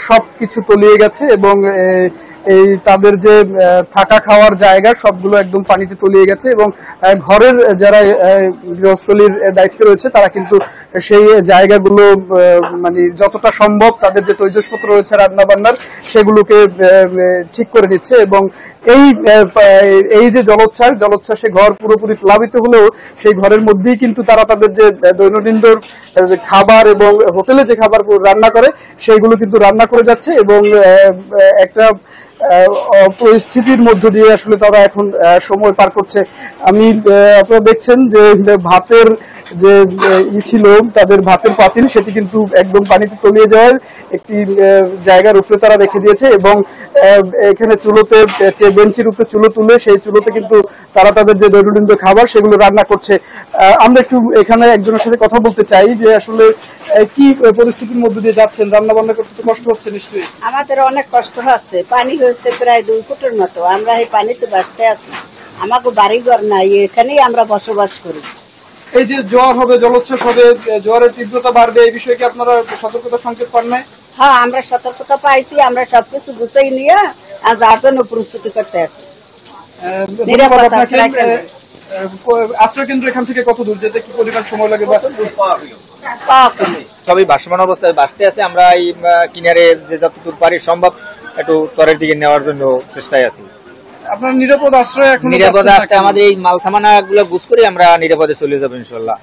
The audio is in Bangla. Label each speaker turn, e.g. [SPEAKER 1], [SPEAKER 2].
[SPEAKER 1] সবকিছু তলিয়ে গেছে এবং এই তাদের যে থাকা খাওয়ার জায়গা সবগুলো একদম পানিতে তলিয়ে গেছে এবং ঘরের যারা গৃহস্থলীর দায়িত্বে রয়েছে তারা কিন্তু সেই জায়গাগুলো মানে যতটা সম্ভব তাদের যে তৈজসপত্র রয়েছে রান্না বান্নার সেগুলোকে ঠিক করে নিচ্ছে এবং এই যে জলোচ্ছ্বাসে ঘর পুরোপুরি প্লাবিত হলেও সেই ঘরের মধ্যেই কিন্তু তারা তাদের যে দৈনন্দিন খাবার এবং হোটেলে যে খাবার রান্না করে সেইগুলো কিন্তু রান্না করে যাচ্ছে এবং একটা পরিস্থিতির মধ্য দিয়ে আসলে তারা এখন সময় পার করছে। আমি আপনারা দেখছেন যে ভাতের যে ছিল তাদের ভাতের পাতিল সেটি কিন্তু একদম পানিতে তলিয়ে যাওয়ার একটি জায়গার উপরে তারা রেখে দিয়েছে এবং এখানে চুলোতে বেঞ্চির উপরে চুলো তুলে সেই চুলোতে কিন্তু তারা তাদের যে দৈনন্দিন খাবার সেগুলো রান্না করছে। আমরা একটু এখানে একজনের সাথে কথা বলতে চাই যে আসলে কি পরিস্থিতির মধ্যে দিয়ে যাচ্ছেন, রান্না বান্না করতে কষ্ট হচ্ছে নিশ্চয়ই?
[SPEAKER 2] আমাদের অনেক কষ্ট হচ্ছে, পানি হয়েছে প্রায় 2 ফুটের মতো, আমরা এই পানিতে বাঁচতে আছি, আমাকে বাড়িঘর নাই, এখানেই আমরা বসবাস করি।
[SPEAKER 1] এই যে জ্বর হবে, জলোচ্ছ্বাস হবে, জ্বরের তীব্রতা বাড়বে, এই বিষয়ে কি আপনারা সতর্কতা সংকেত পান নাই?
[SPEAKER 2] হ্যাঁ, আমরা সতর্কতা পাইছি, আমরা সবকিছু গুছিয়ে নিয়ে যার জন্য প্রস্তুতি করতে আছি।
[SPEAKER 1] আশ্রয় কেন্দ্র এখান থেকে কত দূর যেতে কি পরিমাণ সময় লাগে?
[SPEAKER 3] সবই ভাসমান অবস্থায় ভাসতে আছে, আমরা এই কিনারে যে যতদূর পারি সম্ভব একটু তরের দিকে নেওয়ার জন্য চেষ্টায় আছি।
[SPEAKER 1] আপনার নিরাপদ আশ্রয়? এখন
[SPEAKER 3] নিরাপদ আশ্রয় আমাদের এই মাল সামানা গুলো গুছ করে আমরা নিরাপদে চলে যাবো ইনশাল্লাহ।